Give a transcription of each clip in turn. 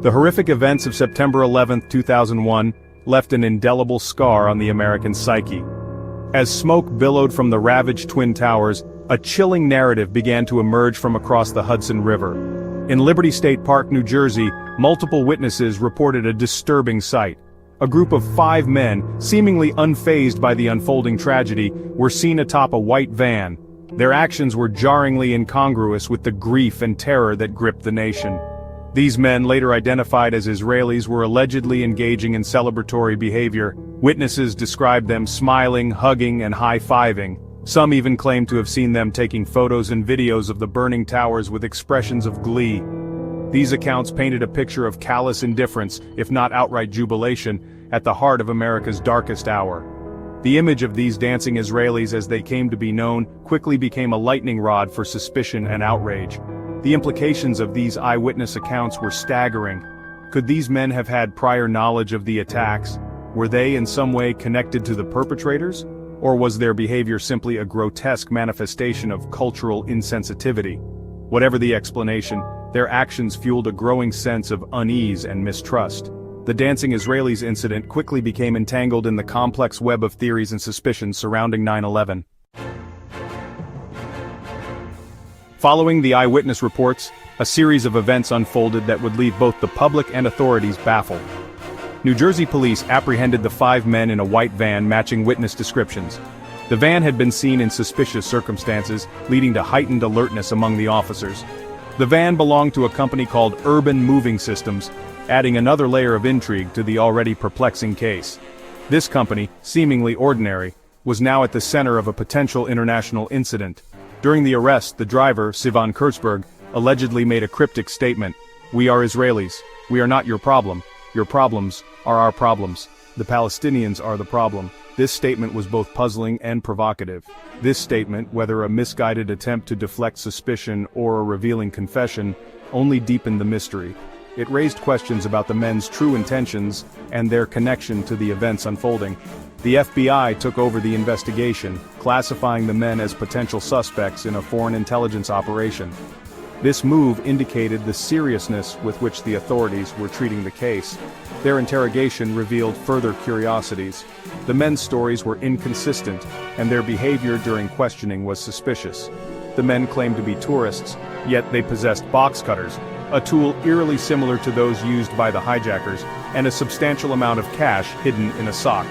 The horrific events of September 11, 2001, left an indelible scar on the American psyche. As smoke billowed from the ravaged Twin Towers, a chilling narrative began to emerge from across the Hudson River. In Liberty State Park, New Jersey, multiple witnesses reported a disturbing sight. A group of 5 men, seemingly unfazed by the unfolding tragedy, were seen atop a white van. Their actions were jarringly incongruous with the grief and terror that gripped the nation. These men, later identified as Israelis, were allegedly engaging in celebratory behavior. Witnesses described them smiling, hugging, and high-fiving. Some even claimed to have seen them taking photos and videos of the burning towers with expressions of glee. These accounts painted a picture of callous indifference, if not outright jubilation, at the heart of America's darkest hour. The image of these dancing Israelis, as they came to be known, quickly became a lightning rod for suspicion and outrage. The implications of these eyewitness accounts were staggering. Could these men have had prior knowledge of the attacks? Were they in some way connected to the perpetrators? Or was their behavior simply a grotesque manifestation of cultural insensitivity? Whatever the explanation, their actions fueled a growing sense of unease and mistrust. The Dancing Israelis incident quickly became entangled in the complex web of theories and suspicions surrounding 9/11. Following the eyewitness reports, a series of events unfolded that would leave both the public and authorities baffled. New Jersey police apprehended the 5 men in a white van matching witness descriptions. The van had been seen in suspicious circumstances, leading to heightened alertness among the officers. The van belonged to a company called Urban Moving Systems, adding another layer of intrigue to the already perplexing case. This company, seemingly ordinary, was now at the center of a potential international incident. During the arrest, the driver, Sivan Kurtzberg, allegedly made a cryptic statement: "We are Israelis. We are not your problem. Your problems are our problems. The Palestinians are the problem." This statement was both puzzling and provocative. This statement, whether a misguided attempt to deflect suspicion or a revealing confession, only deepened the mystery. It raised questions about the men's true intentions and their connection to the events unfolding. The FBI took over the investigation, classifying the men as potential suspects in a foreign intelligence operation. This move indicated the seriousness with which the authorities were treating the case. Their interrogation revealed further curiosities. The men's stories were inconsistent, and their behavior during questioning was suspicious. The men claimed to be tourists, yet they possessed box cutters, a tool eerily similar to those used by the hijackers, and a substantial amount of cash hidden in a sock.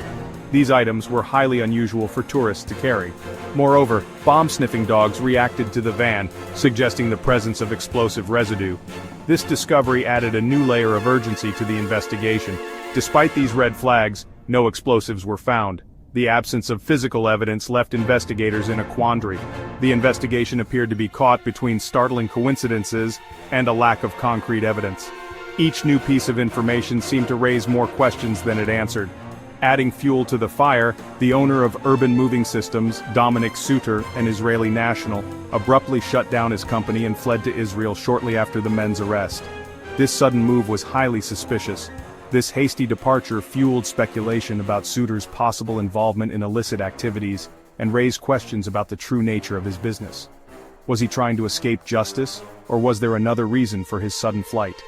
These items were highly unusual for tourists to carry. Moreover, bomb-sniffing dogs reacted to the van, suggesting the presence of explosive residue. This discovery added a new layer of urgency to the investigation. Despite these red flags, no explosives were found. The absence of physical evidence left investigators in a quandary. The investigation appeared to be caught between startling coincidences and a lack of concrete evidence. Each new piece of information seemed to raise more questions than it answered. Adding fuel to the fire, the owner of Urban Moving Systems, Dominic Suter, an Israeli national, abruptly shut down his company and fled to Israel shortly after the men's arrest. This sudden move was highly suspicious. This hasty departure fueled speculation about Suter's possible involvement in illicit activities and raised questions about the true nature of his business. Was he trying to escape justice, or was there another reason for his sudden flight?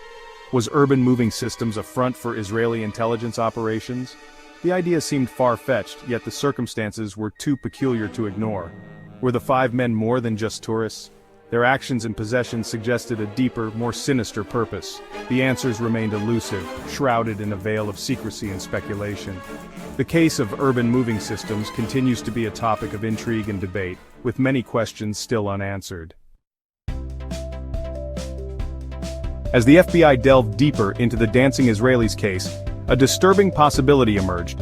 Was Urban Moving Systems a front for Israeli intelligence operations? The idea seemed far-fetched, yet the circumstances were too peculiar to ignore. Were the 5 men more than just tourists? Their actions and possessions suggested a deeper, more sinister purpose. The answers remained elusive, shrouded in a veil of secrecy and speculation. The case of Urban Moving Systems continues to be a topic of intrigue and debate, with many questions still unanswered. As the FBI delved deeper into the Dancing Israelis case, a disturbing possibility emerged.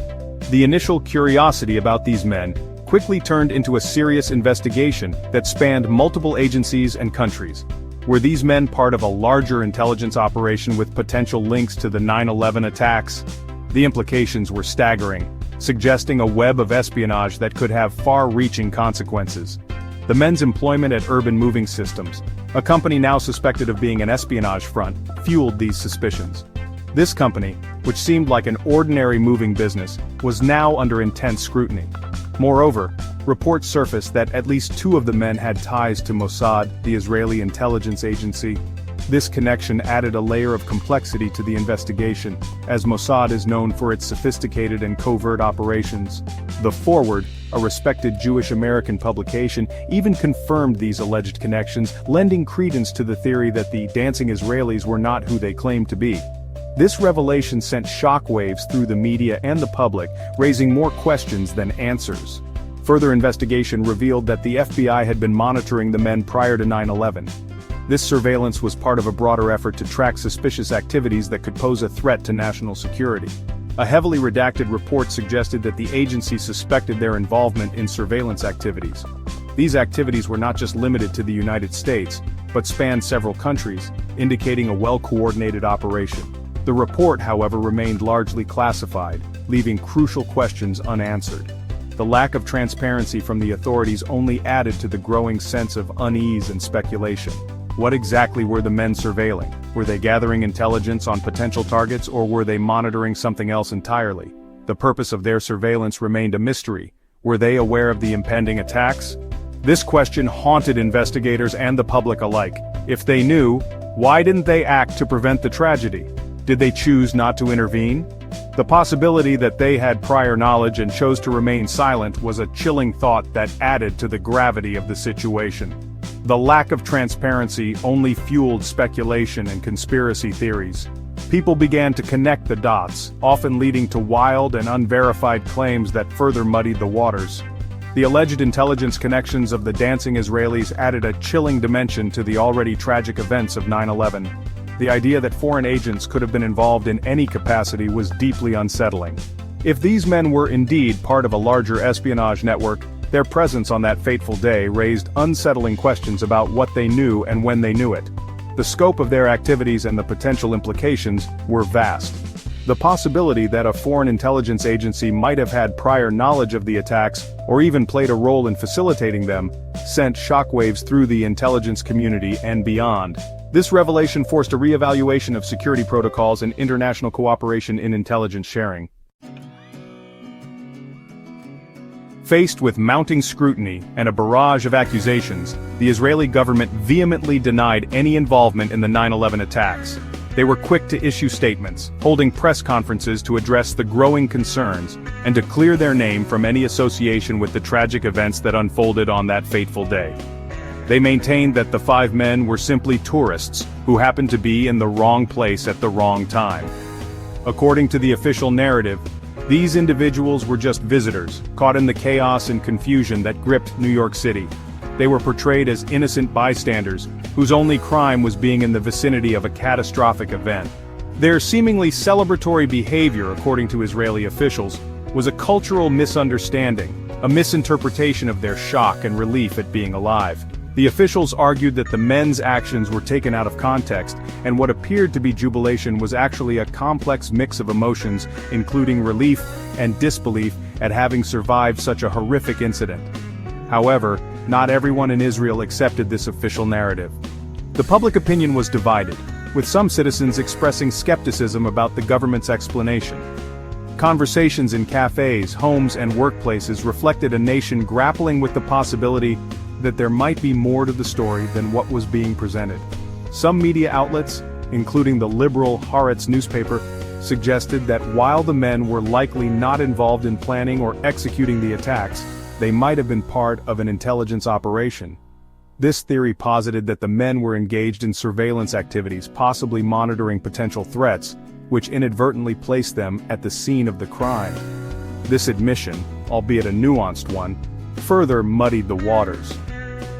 The initial curiosity about these men quickly turned into a serious investigation that spanned multiple agencies and countries. Were these men part of a larger intelligence operation with potential links to the 9/11 attacks? The implications were staggering, suggesting a web of espionage that could have far-reaching consequences. The men's employment at Urban Moving Systems, a company now suspected of being an espionage front, fueled these suspicions. This company, which seemed like an ordinary moving business, was now under intense scrutiny. Moreover, reports surfaced that at least 2 of the men had ties to Mossad, the Israeli intelligence agency. This connection added a layer of complexity to the investigation, as Mossad is known for its sophisticated and covert operations. The Forward, a respected Jewish-American publication, even confirmed these alleged connections, lending credence to the theory that the dancing Israelis were not who they claimed to be. This revelation sent shockwaves through the media and the public, raising more questions than answers. Further investigation revealed that the FBI had been monitoring the men prior to 9/11. This surveillance was part of a broader effort to track suspicious activities that could pose a threat to national security. A heavily redacted report suggested that the agency suspected their involvement in surveillance activities. These activities were not just limited to the United States, but spanned several countries, indicating a well-coordinated operation. The report, however, remained largely classified, leaving crucial questions unanswered. The lack of transparency from the authorities only added to the growing sense of unease and speculation. What exactly were the men surveilling? Were they gathering intelligence on potential targets, or were they monitoring something else entirely? The purpose of their surveillance remained a mystery. Were they aware of the impending attacks? This question haunted investigators and the public alike. If they knew, why didn't they act to prevent the tragedy? Did they choose not to intervene? The possibility that they had prior knowledge and chose to remain silent was a chilling thought that added to the gravity of the situation. The lack of transparency only fueled speculation and conspiracy theories. People began to connect the dots, often leading to wild and unverified claims that further muddied the waters. The alleged intelligence connections of the dancing Israelis added a chilling dimension to the already tragic events of 9/11. The idea that foreign agents could have been involved in any capacity was deeply unsettling. If these men were indeed part of a larger espionage network, their presence on that fateful day raised unsettling questions about what they knew and when they knew it. The scope of their activities and the potential implications were vast. The possibility that a foreign intelligence agency might have had prior knowledge of the attacks, or even played a role in facilitating them, sent shockwaves through the intelligence community and beyond. This revelation forced a re-evaluation of security protocols and international cooperation in intelligence sharing. Faced with mounting scrutiny and a barrage of accusations, the Israeli government vehemently denied any involvement in the 9/11 attacks. They were quick to issue statements, holding press conferences to address the growing concerns, and to clear their name from any association with the tragic events that unfolded on that fateful day. They maintained that the 5 men were simply tourists who happened to be in the wrong place at the wrong time. According to the official narrative, these individuals were just visitors, caught in the chaos and confusion that gripped New York City. They were portrayed as innocent bystanders, whose only crime was being in the vicinity of a catastrophic event. Their seemingly celebratory behavior, according to Israeli officials, was a cultural misunderstanding, a misinterpretation of their shock and relief at being alive. The officials argued that the men's actions were taken out of context, and what appeared to be jubilation was actually a complex mix of emotions, including relief and disbelief at having survived such a horrific incident. However, not everyone in Israel accepted this official narrative. The public opinion was divided, with some citizens expressing skepticism about the government's explanation. Conversations in cafes, homes, and workplaces reflected a nation grappling with the possibility that there might be more to the story than what was being presented. Some media outlets, including the liberal Haaretz newspaper, suggested that while the men were likely not involved in planning or executing the attacks, they might have been part of an intelligence operation. This theory posited that the men were engaged in surveillance activities, possibly monitoring potential threats, which inadvertently placed them at the scene of the crime. This admission, albeit a nuanced one, further muddied the waters.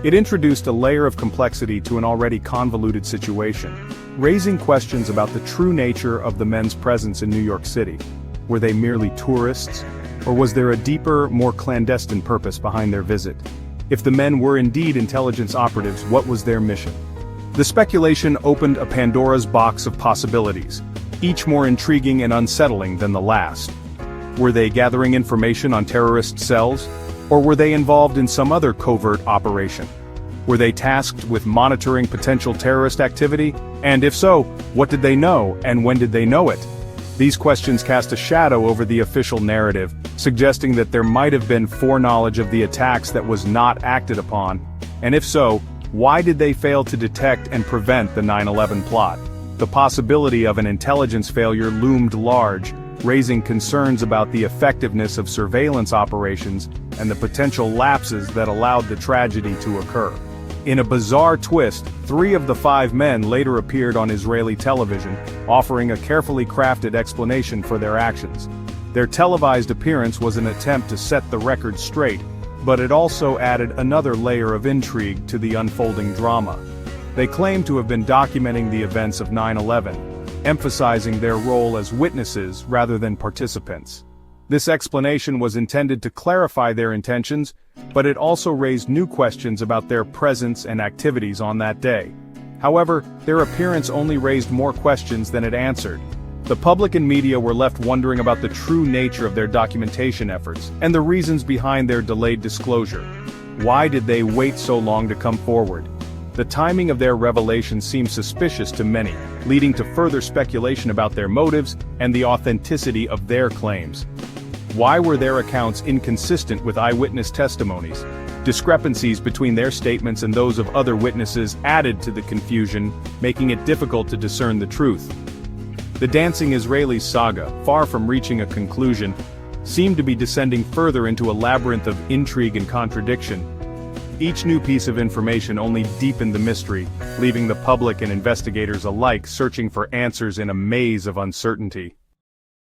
It introduced a layer of complexity to an already convoluted situation, raising questions about the true nature of the men's presence in New York City. Were they merely tourists, or was there a deeper, more clandestine purpose behind their visit? If the men were indeed intelligence operatives, what was their mission? The speculation opened a Pandora's box of possibilities, each more intriguing and unsettling than the last. Were they gathering information on terrorist cells? Or were they involved in some other covert operation? Were they tasked with monitoring potential terrorist activity? And if so, what did they know, and when did they know it? These questions cast a shadow over the official narrative, suggesting that there might have been foreknowledge of the attacks that was not acted upon, and if so, Why did they fail to detect and prevent the 9/11 plot? The possibility of an intelligence failure loomed large, raising concerns about the effectiveness of surveillance operations and the potential lapses that allowed the tragedy to occur. In a bizarre twist, 3 of the 5 men later appeared on Israeli television, offering a carefully crafted explanation for their actions. Their televised appearance was an attempt to set the record straight, but it also added another layer of intrigue to the unfolding drama. They claim to have been documenting the events of 9/11, emphasizing their role as witnesses rather than participants. This explanation was intended to clarify their intentions, but it also raised new questions about their presence and activities on that day. However, their appearance only raised more questions than it answered. The public and media were left wondering about the true nature of their documentation efforts, and the reasons behind their delayed disclosure. Why did they wait so long to come forward? The timing of their revelation seemed suspicious to many, leading to further speculation about their motives and the authenticity of their claims. Why were their accounts inconsistent with eyewitness testimonies? Discrepancies between their statements and those of other witnesses added to the confusion, making it difficult to discern the truth. The dancing Israelis saga, far from reaching a conclusion, seemed to be descending further into a labyrinth of intrigue and contradiction. Each new piece of information only deepened the mystery, leaving the public and investigators alike searching for answers in a maze of uncertainty.